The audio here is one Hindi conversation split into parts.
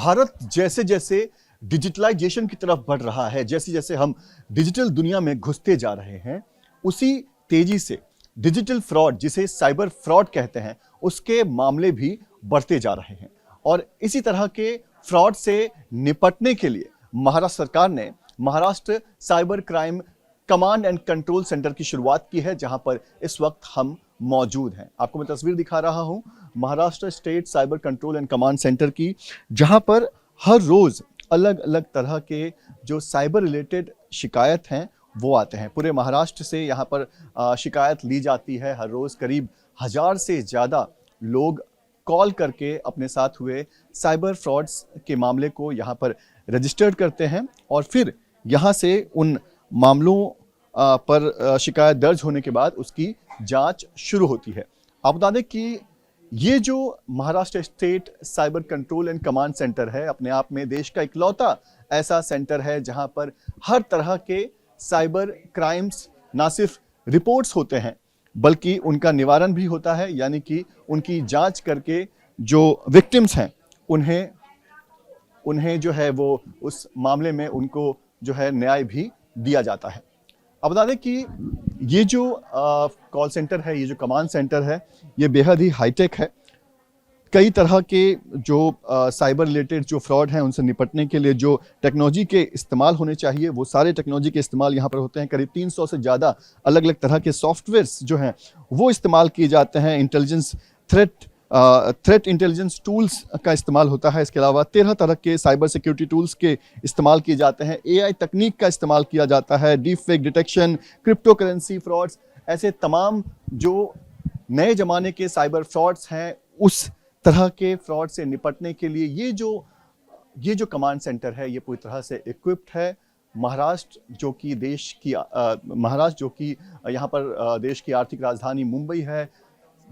भारत जैसे जैसे डिजिटलाइजेशन की तरफ बढ़ रहा है, जैसे जैसे हम डिजिटल दुनिया में घुसते जा रहे हैं, उसी तेजी से डिजिटल फ्रॉड, जिसे साइबर फ्रॉड कहते हैं, उसके मामले भी बढ़ते जा रहे हैं। और इसी तरह के फ्रॉड से निपटने के लिए महाराष्ट्र सरकार ने Maharashtra cyber crime command and control centre की शुरुआत की है, जहां पर इस वक्त हम मौजूद हैं। आपको मैं तस्वीर दिखा रहा हूं Maharashtra state cyber control and command centre की, जहां पर हर रोज अलग अलग तरह के जो साइबर रिलेटेड शिकायत हैं वो आते हैं। पूरे महाराष्ट्र से यहाँ पर शिकायत ली जाती है। हर रोज करीब 1000 से ज़्यादा लोग कॉल करके अपने साथ हुए साइबर फ्रॉड्स के मामले को यहाँ पर रजिस्टर्ड करते हैं और फिर यहाँ से उन मामलों पर शिकायत दर्ज होने के बाद उसकी जांच शुरू होती है। आप बता दें कि ये जो Maharashtra state cyber control and command centre है, अपने आप में देश का इकलौता ऐसा सेंटर है जहां पर हर तरह के साइबर क्राइम्स ना सिर्फ रिपोर्ट्स होते हैं बल्कि उनका निवारण भी होता है, यानी कि उनकी जांच करके जो विक्टिम्स हैं उन्हें जो है वो उस मामले में उनको जो है न्याय भी दिया जाता है। अब बता दें कि ये जो कॉल सेंटर है, ये जो कमांड सेंटर है, ये बेहद ही हाईटेक है। कई तरह के जो साइबर रिलेटेड जो फ्रॉड हैं उनसे निपटने के लिए जो टेक्नोलॉजी के इस्तेमाल होने चाहिए वो सारे टेक्नोलॉजी के इस्तेमाल यहाँ पर होते हैं। करीब 300 से ज़्यादा अलग अलग तरह के सॉफ्टवेयर्स जो हैं वो इस्तेमाल किए जाते हैं। इंटेलिजेंस थ्रेट इंटेलिजेंस टूल्स का इस्तेमाल होता है। इसके अलावा 13 तरह के साइबर सिक्योरिटी टूल्स के इस्तेमाल किए जाते हैं। AI तकनीक का इस्तेमाल किया जाता है। Deep fake detection, crypto currency frauds, ऐसे तमाम जो नए ज़माने के साइबर फ्रॉड्स हैं उस तरह के फ्रॉड से निपटने के लिए ये जो कमांड सेंटर है ये पूरी तरह से इक्विप्ड है। महाराष्ट्र जो कि यहाँ पर देश की आर्थिक राजधानी मुंबई है,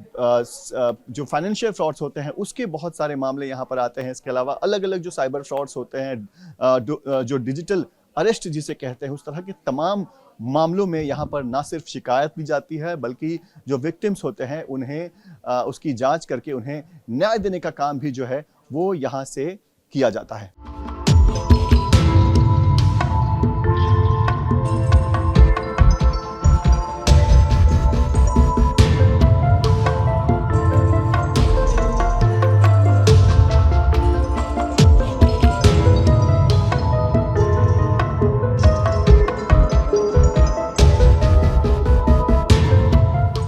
जो फाइनेंशियल फ्रॉड्स होते हैं उसके बहुत सारे मामले यहाँ पर आते हैं। इसके अलावा अलग अलग जो साइबर फ्रॉड्स होते हैं, जो डिजिटल अरेस्ट जिसे कहते हैं, उस तरह के तमाम मामलों में यहाँ पर ना सिर्फ शिकायत दी जाती है बल्कि जो विक्टिम्स होते हैं उन्हें उसकी जांच करके उन्हें न्याय देने का काम भी जो है वो यहाँ से किया जाता है।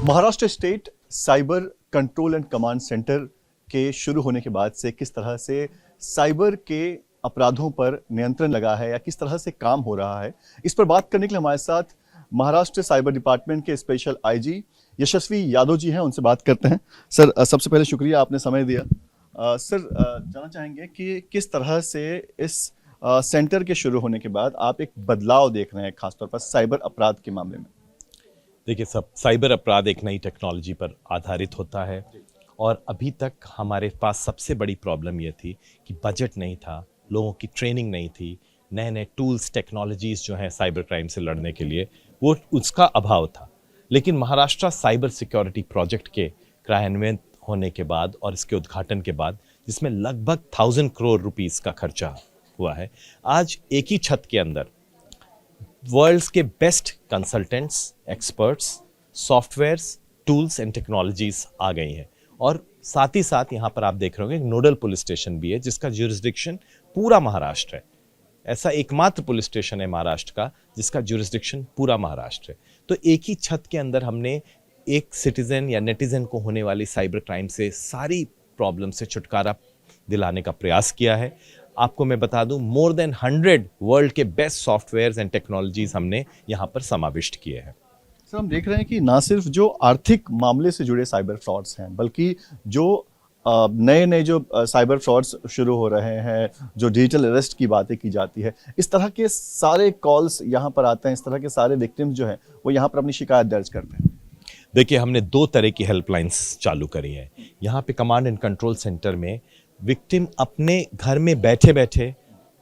Maharashtra state cyber control and command centre के शुरू होने के बाद से किस तरह से साइबर के अपराधों पर नियंत्रण लगा है या किस तरह से काम हो रहा है, इस पर बात करने के लिए हमारे साथ महाराष्ट्र साइबर डिपार्टमेंट के स्पेशल IG यशस्वी यादव जी हैं। उनसे बात करते हैं। सर, सबसे पहले शुक्रिया आपने समय दिया। सर, जानना चाहेंगे कि किस तरह से इस सेंटर के शुरू होने के बाद आप एक बदलाव देख रहे हैं खासतौर पर साइबर अपराध के मामले में। देखिए, साइबर अपराध एक नई टेक्नोलॉजी पर आधारित होता है और अभी तक हमारे पास सबसे बड़ी प्रॉब्लम ये थी कि बजट नहीं था, लोगों की ट्रेनिंग नहीं थी, नए नए टूल्स टेक्नोलॉजीज़ जो हैं साइबर क्राइम से लड़ने के लिए वो उसका अभाव था। लेकिन महाराष्ट्र साइबर सिक्योरिटी प्रोजेक्ट के क्रियान्वित होने के बाद और इसके उद्घाटन के बाद, जिसमें लगभग 1000 करोड़ रुपीस का खर्चा हुआ है, आज एक ही छत के अंदर वर्ल्ड्स के best consultants, experts, softwares, tools and technologies आ गई हैं। और साथ ही साथ यहाँ पर आप देख रहे होंगे एक नोडल पुलिस स्टेशन भी है जिसका ज्यूरिसडिक्शन पूरा महाराष्ट्र है। ऐसा एकमात्र पुलिस स्टेशन है महाराष्ट्र का जिसका ज्यूरिसडिक्शन पूरा महाराष्ट्र है। तो एक ही छत के अंदर हमने एक सिटीजन या नेटिजन को होने वाली साइबर क्राइम से सारी प्रॉब्लम से छुटकारा दिलाने का प्रयास किया है। आपको मैं बता दूं, मोर देन 100 वर्ल्ड के बेस्ट सॉफ्टवेयर्स एंड टेक्नोलॉजीज हमने यहाँ पर समाविष्ट किए हैं। सर, हम देख रहे हैं कि ना सिर्फ जो आर्थिक मामले से जुड़े साइबर फ्रॉड्स हैं बल्कि जो नए नए जो साइबर फ्रॉड्स शुरू हो रहे हैं, जो डिजिटल अरेस्ट की बातें की जाती है, इस तरह के सारे कॉल्स यहाँ पर आते हैं, इस तरह के सारे विक्टिम्स जो हैं वो यहाँ पर अपनी शिकायत दर्ज करते हैं। देखिए, हमने 2 तरह की हेल्पलाइंस चालू करी हैं। यहाँ पे कमांड एंड कंट्रोल सेंटर में विक्टिम अपने घर में बैठे बैठे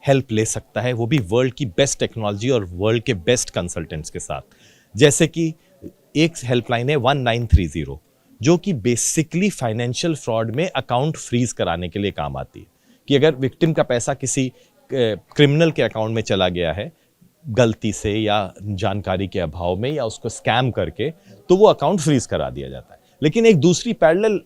हेल्प ले सकता है, वो भी वर्ल्ड की बेस्ट टेक्नोलॉजी और वर्ल्ड के बेस्ट कंसल्टेंट्स के साथ। जैसे कि एक हेल्पलाइन है 1930 जो कि बेसिकली फाइनेंशियल फ्रॉड में अकाउंट फ्रीज कराने के लिए काम आती है। कि अगर विक्टिम का पैसा किसी क्रिमिनल के अकाउंट में चला गया है गलती से या जानकारी के अभाव में या उसको स्कैम करके, तो वो अकाउंट फ्रीज करा दिया जाता है। लेकिन एक दूसरी पैरेलल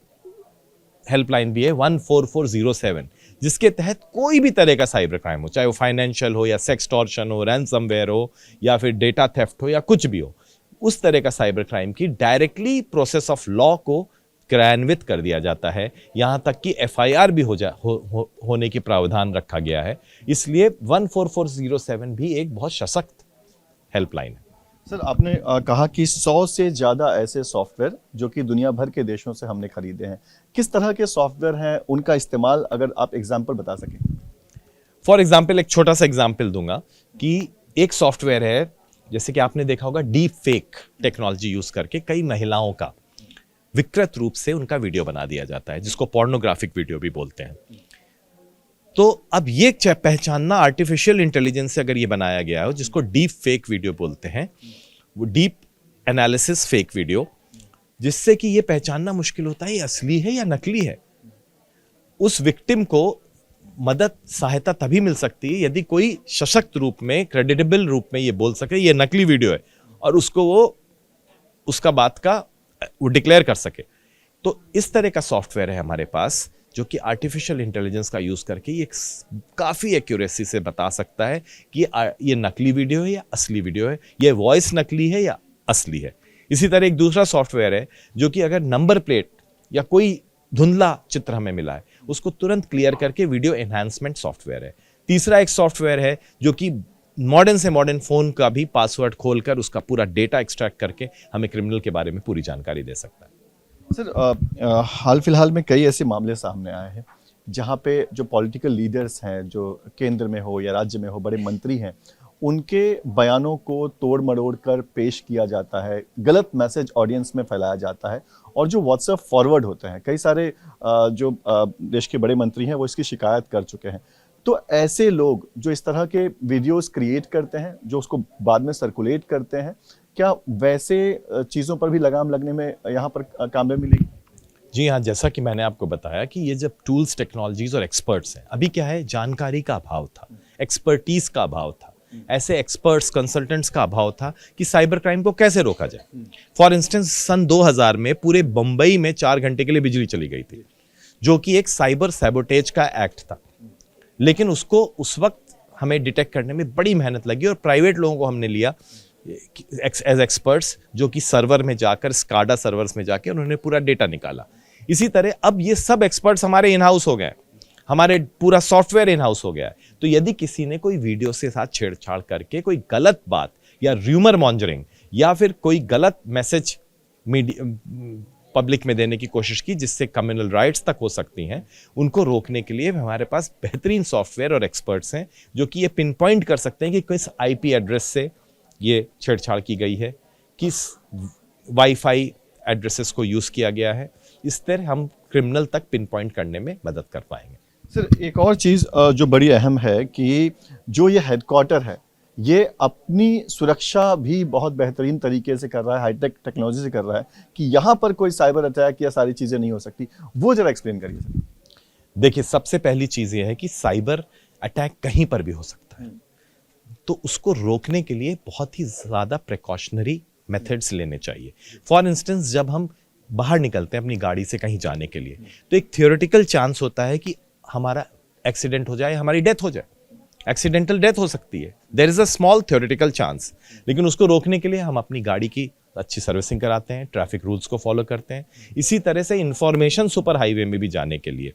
हेल्पलाइन भी है 14407, जिसके तहत कोई भी तरह का साइबर क्राइम हो, चाहे वो फाइनेंशियल हो या सेक्सटॉर्शन हो, रैंसमवेयर हो या फिर डेटा थेफ्ट हो या कुछ भी हो, उस तरह का साइबर क्राइम की डायरेक्टली प्रोसेस ऑफ लॉ को क्रियान्वित कर दिया जाता है। यहाँ तक कि FIR भी होने की प्रावधान रखा गया है। इसलिए 14407 भी एक बहुत सशक्त हेल्पलाइन है। सर, आपने कहा कि 100 से ज़्यादा ऐसे सॉफ्टवेयर जो कि दुनिया भर के देशों से हमने खरीदे हैं, किस तरह के सॉफ्टवेयर हैं, उनका इस्तेमाल अगर आप एग्जाम्पल बता सकें। फॉर एग्जाम्पल एक छोटा सा एग्जाम्पल दूंगा कि एक सॉफ्टवेयर है, जैसे कि आपने देखा होगा डीप फेक टेक्नोलॉजी यूज करके कई महिलाओं का विकृत रूप से उनका वीडियो बना दिया जाता है, जिसको पोर्नोग्राफिक वीडियो भी बोलते हैं। तो अब ये पहचानना आर्टिफिशियल इंटेलिजेंस से अगर ये बनाया गया हो, जिसको डीप फेक वीडियो बोलते हैं, वो डीप एनालिसिस फेक वीडियो, जिससे कि ये पहचानना मुश्किल होता है ये असली है या नकली है। उस विक्टिम को मदद सहायता तभी मिल सकती है यदि कोई सशक्त रूप में, क्रेडिटेबल रूप में ये बोल सके ये नकली वीडियो है और उसको वो उसका बात का वो डिक्लेयर कर सके। तो इस तरह का सॉफ्टवेयर है हमारे पास जो कि आर्टिफिशियल इंटेलिजेंस का यूज करके ये काफी एक्यूरेसी से बता सकता है कि ये नकली वीडियो है या असली वीडियो है, ये वॉइस नकली है या असली है। इसी तरह एक दूसरा सॉफ्टवेयर है जो कि अगर नंबर प्लेट या कोई धुंधला चित्र हमें मिला है उसको तुरंत क्लियर करके वीडियो एनहांसमेंट सॉफ्टवेयर है। तीसरा एक सॉफ्टवेयर है जो कि मॉडर्न से मॉडर्न फोन का भी पासवर्ड खोलकर उसका पूरा डेटा एक्सट्रैक्ट करके हमें क्रिमिनल के बारे में पूरी जानकारी दे सकता है। सर, हाल फिलहाल में कई ऐसे मामले सामने आए हैं जहां पे जो पॉलिटिकल लीडर्स हैं, जो केंद्र में हो या राज्य में हो, बड़े मंत्री हैं, उनके बयानों को तोड़ मरोड़ कर पेश किया जाता है, गलत मैसेज ऑडियंस में फैलाया जाता है और जो व्हाट्सएप फॉरवर्ड होते हैं, कई सारे जो देश के बड़े मंत्री हैं वो इसकी शिकायत कर चुके हैं। तो ऐसे लोग जो इस तरह के वीडियोस क्रिएट करते हैं, जो उसको बाद में सर्कुलेट करते हैं, क्या वैसे चीज़ों पर भी लगाम लगने में यहाँ पर कामयाबी मिलेगी? जी हाँ, जैसा कि मैंने आपको बताया कि ये जब टूल्स, टेक्नोलॉजीज और एक्सपर्ट्स हैं, अभी क्या है, जानकारी का अभाव था, एक्सपर्टीज का अभाव था, ऐसे एक्सपर्ट्स, कंसल्टेंट्स का अभाव था कि साइबर क्राइम को कैसे रोका जाए। फॉर इंस्टेंस सन 2000 में पूरे बंबई में 4 घंटे के लिए बिजली चली गई थी, जो कि एक साइबर सैबोटेज का एक्ट था। लेकिन उसको उस वक्त हमें डिटेक्ट करने में बड़ी मेहनत लगी और प्राइवेट लोगों को हमने लिया एज एक्सपर्ट्स, जो कि सर्वर में जाकर, स्काडा सर्वर्स में जाकर उन्होंने पूरा डेटा निकाला। इसी तरह अब ये सब एक्सपर्ट्स हमारे इन हाउस हो गए, हमारे पूरा सॉफ्टवेयर इन हाउस हो गया है। तो यदि किसी ने कोई वीडियो से साथ छेड़छाड़ करके कोई गलत बात या र्यूमर मॉन्जरिंग या फिर कोई गलत मैसेज पब्लिक में देने की कोशिश की जिससे कम्युनल राइट्स तक हो सकती हैं, उनको रोकने के लिए हमारे पास बेहतरीन सॉफ्टवेयर और एक्सपर्ट्स हैं जो कि ये पिन पॉइंट कर सकते हैं कि किस IP एड्रेस से ये छेड़छाड़ की गई है, किस वाईफाई एड्रेसेस को यूज़ किया गया है। इस तरह हम क्रिमिनल तक पिन पॉइंट करने में मदद कर पाएंगे। सर, एक और चीज़ जो बड़ी अहम है कि जो ये हेडक्वार्टर है, ये अपनी सुरक्षा भी बहुत बेहतरीन तरीके से कर रहा है, हाईटेक टेक्नोलॉजी से कर रहा है कि यहाँ पर कोई साइबर अटैक या सारी चीज़ें नहीं हो सकती। वो जरा एक्सप्लेन करिए सर। देखिए, सबसे पहली चीज़ ये है कि साइबर अटैक कहीं पर भी हो सकता है, तो उसको रोकने के लिए बहुत ही ज़्यादा प्रिकॉशनरी मेथड्स लेने चाहिए। फॉर इंस्टेंस, जब हम बाहर निकलते हैं अपनी गाड़ी से कहीं जाने के लिए, तो एक थियोरेटिकल चांस होता है कि हमारा एक्सीडेंट हो जाए, हमारी डेथ हो जाए, एक्सीडेंटल डेथ हो सकती है। There is a small theoretical chance, लेकिन उसको रोकने के लिए हम अपनी गाड़ी की अच्छी सर्विसिंग कराते हैं, ट्रैफिक रूल्स को फॉलो करते हैं। इसी तरह से इंफॉर्मेशन सुपर हाईवे में भी जाने के लिए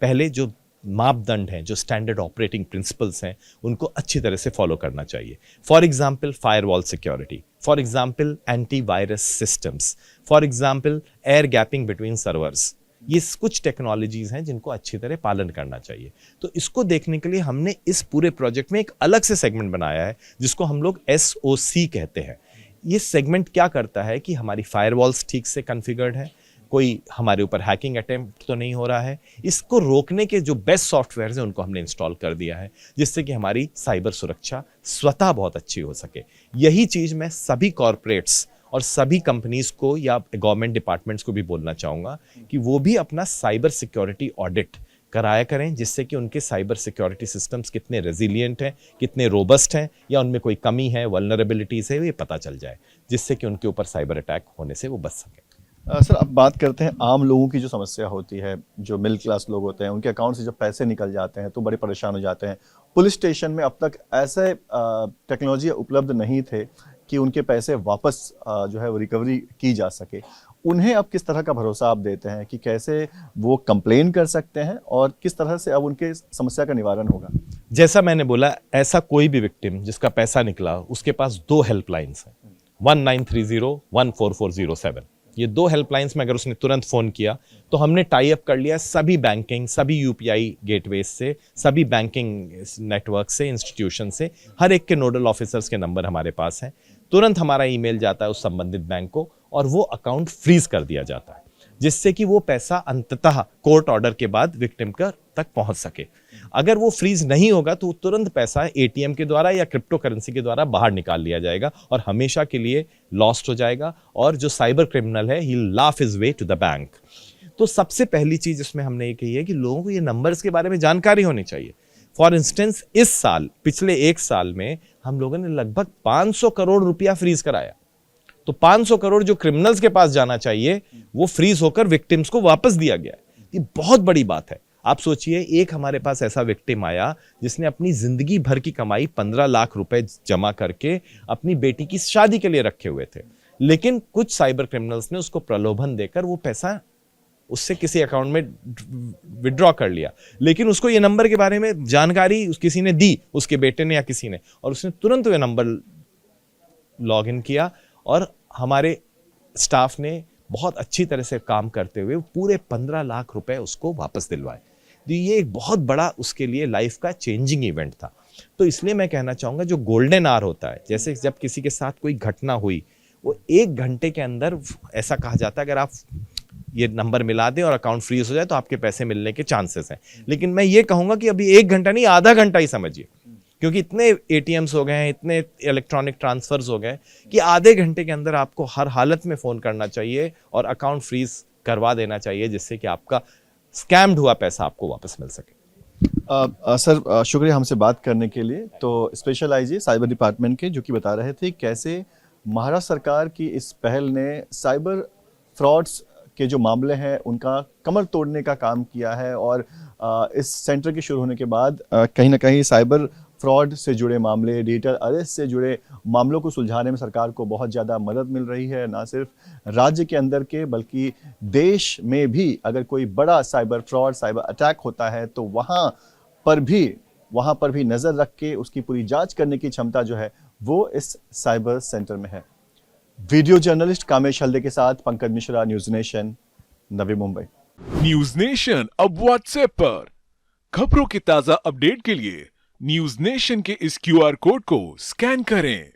पहले जो मापदंड हैं, जो स्टैंडर्ड ऑपरेटिंग प्रिंसिपल्स हैं, उनको अच्छी तरह से फॉलो करना चाहिए। For example, firewall security, for example antivirus systems, for example air gapping between servers. ये कुछ टेक्नोलॉजीज हैं जिनको अच्छी तरह पालन करना चाहिए। तो इसको देखने के लिए हमने इस पूरे प्रोजेक्ट में एक अलग से सेगमेंट बनाया है जिसको हम लोग SOC कहते हैं। ये सेगमेंट क्या करता है कि हमारी फायरवॉल्स ठीक से कॉन्फ़िगर्ड है, कोई हमारे ऊपर हैकिंग अटेम्प्ट तो नहीं हो रहा है, इसको रोकने के जो बेस्ट सॉफ्टवेयर हैं उनको हमने इंस्टॉल कर दिया है, जिससे कि हमारी साइबर सुरक्षा स्वतः बहुत अच्छी हो सके। यही चीज़ मैं सभी कॉरपोरेट्स और सभी कंपनीज को या गवर्नमेंट डिपार्टमेंट्स को भी बोलना चाहूँगा कि वो भी अपना साइबर सिक्योरिटी ऑडिट कराया करें, जिससे कि उनके साइबर सिक्योरिटी सिस्टम्स कितने रेजिलिएंट हैं, कितने रोबस्ट हैं, या उनमें कोई कमी है, वल्नरेबिलिटीज़ है, ये पता चल जाए, जिससे कि उनके ऊपर साइबर अटैक होने से वो बच सकें। सर, अब बात करते हैं आम लोगों की जो समस्या होती है, जो मिडिल क्लास लोग होते हैं, उनके अकाउंट से जब पैसे निकल जाते हैं तो बड़े परेशान हो जाते हैं। पुलिस स्टेशन में अब तक ऐसे टेक्नोलॉजी उपलब्ध नहीं थे कि उनके पैसे वापस जो है वो रिकवरी की जा सके। उन्हें अब किस तरह का भरोसा आप देते हैं कि कैसे वो कंप्लेन कर सकते हैं और किस तरह से अब उनके समस्या का निवारण होगा? जैसा मैंने बोला, ऐसा कोई भी विक्टिम जिसका पैसा निकला, उसके पास 2 हेल्पलाइंस हैं, 1930, 14407। ये 2 हेल्पलाइंस में अगर उसने तुरंत फ़ोन किया तो हमने टाई अप कर लिया सभी बैंकिंग, सभी यूपीआई गेटवेज से, सभी बैंकिंग नेटवर्क से, इंस्टीट्यूशन से। हर एक के नोडल ऑफिसर्स के नंबर हमारे पास हैं। तुरंत हमारा ईमेल जाता है उस संबंधित बैंक को और वो अकाउंट फ्रीज कर दिया जाता है, जिससे कि वो पैसा अंततः कोर्ट ऑर्डर के बाद विक्टिम तक पहुंच सके। अगर वो फ्रीज नहीं होगा तो तुरंत पैसा एटीएम के द्वारा या क्रिप्टो करेंसी के द्वारा बाहर निकाल लिया जाएगा और हमेशा के लिए लॉस्ट हो जाएगा, और जो साइबर क्रिमिनल है, he will laugh his way to the bank. तो सबसे पहली चीज इसमें हमने ये कही है कि लोगों को ये नंबर्स के बारे में जानकारी होनी चाहिए। फॉर इंस्टेंस, इस साल, पिछले 1 साल में हम लोगों ने लगभग 500 करोड़ रुपया फ्रीज कराया। तो 500 करोड़ जो क्रिमिनल्स के पास जाना चाहिए, वो फ्रीज होकर विक्टिम्स को वापस दिया गया है। ये बहुत बड़ी बात है। आप सोचिए, एक हमारे पास ऐसा विक्टिम आया जिसने अपनी जिंदगी भर की कमाई 15 लाख रुपए जमा करके अपनी बेटी की शादी के लिए रखे हुए थे, लेकिन कुछ साइबर क्रिमिनल्स ने उसको प्रलोभन देकर वो पैसा उससे किसी अकाउंट में विड्रॉ कर लिया। लेकिन उसको ये नंबर के बारे में जानकारी किसी ने दी, उसके बेटे ने या किसी ने, और उसने तुरंत वो नंबर लॉग इन किया और हमारे स्टाफ ने बहुत अच्छी तरह से काम करते हुए पूरे 15 लाख रुपए उसको वापस दिलवाए। तो ये एक बहुत बड़ा उसके लिए लाइफ का चेंजिंग इवेंट था। तो इसलिए मैं कहना चाहूँगा, जो गोल्डन आवर होता है, जैसे जब किसी के साथ कोई घटना हुई, वो 1 घंटे के अंदर, ऐसा कहा जाता है, अगर आप ये नंबर मिला दें और अकाउंट फ्रीज हो जाए तो आपके पैसे मिलने के चांसेस हैं। लेकिन मैं ये कहूँगा कि अभी 1 घंटा नहीं, आधा घंटा ही समझिए, क्योंकि इतने एटीएम्स हो गए हैं, इतने इलेक्ट्रॉनिक ट्रांसफर्स हो गए कि आधे घंटे के अंदर आपको हर हालत में फ़ोन करना चाहिए और अकाउंट फ्रीज करवा देना चाहिए, जिससे कि आपका स्कैम्ड हुआ पैसा आपको वापस मिल सके। सर, शुक्रिया हमसे बात करने के लिए। तो स्पेशल आईजी साइबर डिपार्टमेंट के, जो कि बता रहे थे कैसे महाराष्ट्र सरकार की इस पहल ने साइबर फ्रॉड्स के जो मामले हैं उनका कमर तोड़ने का काम किया है, और इस सेंटर के शुरू होने के बाद कहीं ना कहीं साइबर फ्रॉड से जुड़े मामले, डिजिटल अरेस्ट से जुड़े मामलों को सुलझाने में सरकार को बहुत ज़्यादा मदद मिल रही है। ना सिर्फ राज्य के अंदर के, बल्कि देश में भी अगर कोई बड़ा साइबर फ्रॉड, साइबर अटैक होता है तो वहाँ पर भी नज़र रख के उसकी पूरी जांच करने की क्षमता जो है वो इस साइबर सेंटर में है। वीडियो जर्नलिस्ट कामेश हल्दे के साथ Pankaj Mishra, news nation, Navi Mumbai. News nation अब व्हाट्सएप पर खबरों के ताजा अपडेट के लिए न्यूज नेशन के इस क्यूआर कोड को स्कैन करें।